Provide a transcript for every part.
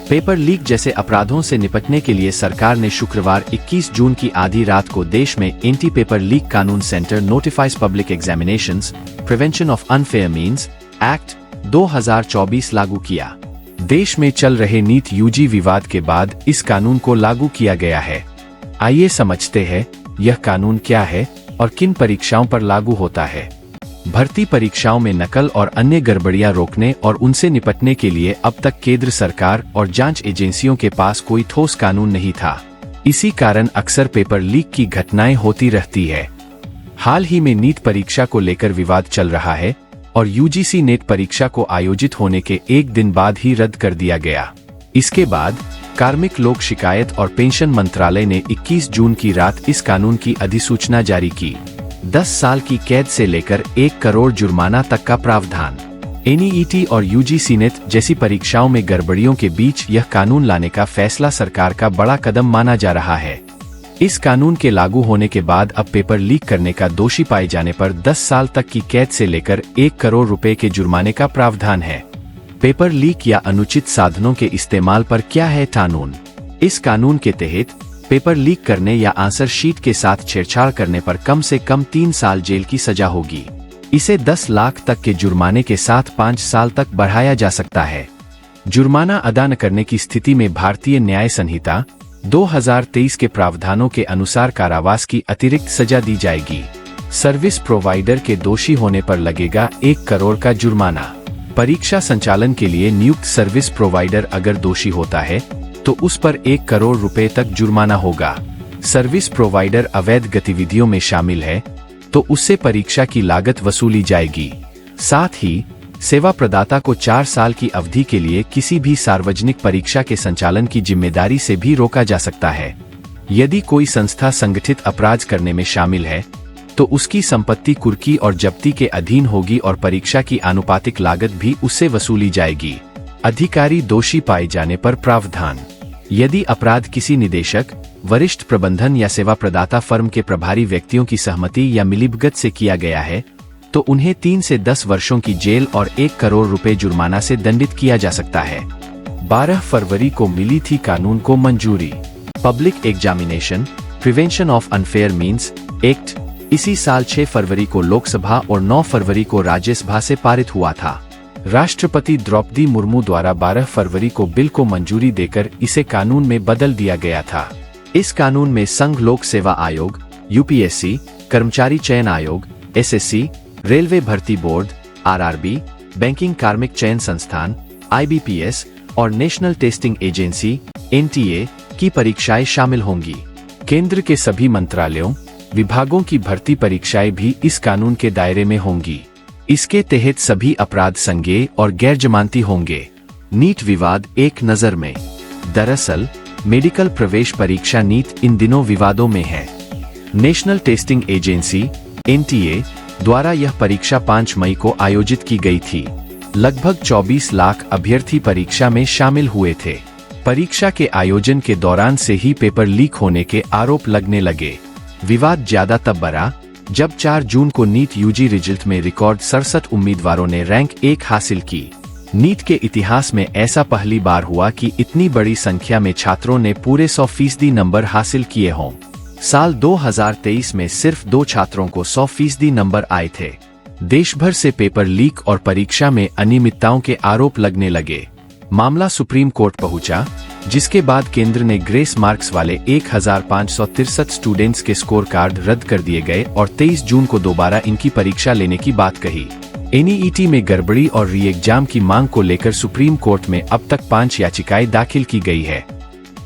Paper leak जैसे अपराधों से निपटने के लिए सरकार ने शुक्रवार 21 जून की आधी रात को देश में एंटी पेपर लीक कानून centre notifies public examinations prevention of unfair means act 2024 लागू किया। देश में चल रहे नीट यूजी विवाद के बाद इस कानून को लागू किया गया है। आइए समझते हैं यह कानून क्या है और किन परीक्षाओं पर लागू होता है। भर्ती परीक्षाओं में नकल और अन्य गड़बड़ियां रोकने और उनसे निपटने के लिए अब तक केंद्र सरकार और जांच एजेंसियों के पास कोई ठोस कानून नहीं था। इसी कारण अक्सर पेपर लीक की घटनाएं होती रहती है। हाल ही में नीट परीक्षा को लेकर विवाद चल रहा है और यूजीसी नेट परीक्षा को आयोजित होने के एक दिन बाद ही रद्द कर दिया गया। इसके बाद कार्मिक लोक शिकायत और पेंशन मंत्रालय ने 21 जून की रात इस कानून की अधिसूचना जारी की। 10 साल की कैद से लेकर 1 करोड़ जुर्माना तक का प्रावधान। एनईईटी और यूजीसी नेट जैसी परीक्षाओं में गड़बड़ियों के बीच यह कानून लाने का फैसला सरकार का बड़ा कदम माना जा रहा है। इस कानून के लागू होने के बाद अब पेपर लीक करने का दोषी पाए जाने पर 10 साल तक की कैद से लेकर 1 करोड़ रुपए के जुर्माने का प्रावधान है। पेपर लीक या अनुचित साधनों के इस्तेमाल पर क्या है कानून? इस कानून के तहत पेपर लीक करने या आंसर शीट के साथ छेड़छाड़ करने पर कम से कम 3 साल जेल की सजा होगी। इसे 10 लाख तक के जुर्माने के साथ 5 साल तक बढ़ाया जा सकता है। जुर्माना अदा न करने की स्थिति में भारतीय न्याय संहिता 2023 के प्रावधानों के अनुसार कारावास की अतिरिक्त सजा दी जाएगी। सर्विस प्रोवाइडर के दोषी होने पर लगेगा 1 करोड़ का जुर्माना। परीक्षा संचालन के लिए नियुक्त सर्विस प्रोवाइडर अगर दोषी होता है तो उस पर 1 करोड़ रुपए तक जुर्माना होगा। सर्विस प्रोवाइडर अवैध गतिविधियों में शामिल है तो उससे परीक्षा की लागत वसूली जाएगी। साथ ही सेवा प्रदाता को 4 साल की अवधि के लिए किसी भी सार्वजनिक परीक्षा के संचालन की जिम्मेदारी से भी रोका जा सकता है। यदि कोई संस्था संगठित अपराध करने में शामिल है तो उसकी संपत्ति कुर्की और जब्ती के अधीन होगी और परीक्षा की आनुपातिक लागत भी उससे वसूली जाएगी। अधिकारी दोषी पाए जाने पर प्रावधान। यदि अपराध किसी निदेशक, वरिष्ठ प्रबंधन या सेवा प्रदाता फर्म के प्रभारी व्यक्तियों की सहमति या मिलीभगत से किया गया है तो उन्हें 3 से 10 वर्षों की जेल और 1 करोड़ रुपए जुर्माना से दंडित किया जा सकता है। 12 फरवरी को मिली थी कानून को मंजूरी। Public examination prevention of unfair means act इसी साल 6 फरवरी को लोकसभा और 9 फरवरी को राज्यसभा से पारित हुआ था। राष्ट्रपति द्रौपदी मुर्मू द्वारा 12 फरवरी को बिल को मंजूरी देकर इसे कानून में बदल दिया गया था। इस कानून में संघ लोक सेवा आयोग, यूपीएससी, कर्मचारी चयन आयोग, एसएससी, रेलवे भर्ती बोर्ड, आरआरबी, बैंकिंग कार्मिक चयन संस्थान, आईबीपीएस और नेशनल टेस्टिंग एजेंसी एनटीए की परीक्षाएं शामिल होंगी। केंद्र के सभी मंत्रालयों, विभागों की भर्ती परीक्षाएं भी इस कानून के दायरे में होंगी। इसके तहत सभी अपराध संज्ञेय और गैर जमानती होंगे। नीट विवाद एक नजर में। दरअसल मेडिकल प्रवेश परीक्षा नीट इन दिनों विवादों में है। नेशनल टेस्टिंग एजेंसी एनटीए द्वारा यह परीक्षा 5 मई को आयोजित की गई थी। लगभग 24 लाख अभ्यर्थी परीक्षा में शामिल हुए थे। परीक्षा के आयोजन के दौरान से ही पेपर लीक होने के आरोप लगने लगे। विवाद ज्यादा तब बढ़ा जब 4 जून को नीट यूजी रिजल्ट में रिकॉर्ड 67 उम्मीदवारों ने रैंक 1 हासिल की। नीट के इतिहास में ऐसा पहली बार हुआ कि इतनी बड़ी संख्या में छात्रों ने पूरे 100% नंबर हासिल किए हों। साल 2023 में सिर्फ 2 छात्रों को 100% नंबर आए थे। देश भर से पेपर लीक और परीक्षा में अनियमितताओं के आरोप लगने लगे। मामला सुप्रीम कोर्ट पहुंचा, जिसके बाद केंद्र ने ग्रेस मार्क्स वाले 1563 स्टूडेंट्स के स्कोर कार्ड रद्द कर दिए गए और 23 जून को दोबारा इनकी परीक्षा लेने की बात कही। एनईईटी में गड़बड़ी और री एग्जाम की मांग को लेकर सुप्रीम कोर्ट में अब तक 5 याचिकाएं दाखिल की गई है।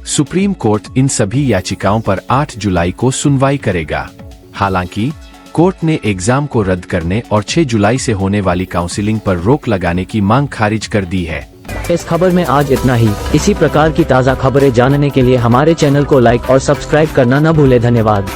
सुप्रीम कोर्ट इन सभी याचिकाओं पर 8 जुलाई को सुनवाई करेगा। हालांकि कोर्ट ने एग्जाम को रद्द करने और 6 जुलाई से होने वाली काउंसलिंग पर रोक लगाने की मांग खारिज कर दी है। इस खबर में आज इतना ही। इसी प्रकार की ताज़ा खबरें जानने के लिए हमारे चैनल को लाइक और सब्सक्राइब करना न भूलें। धन्यवाद।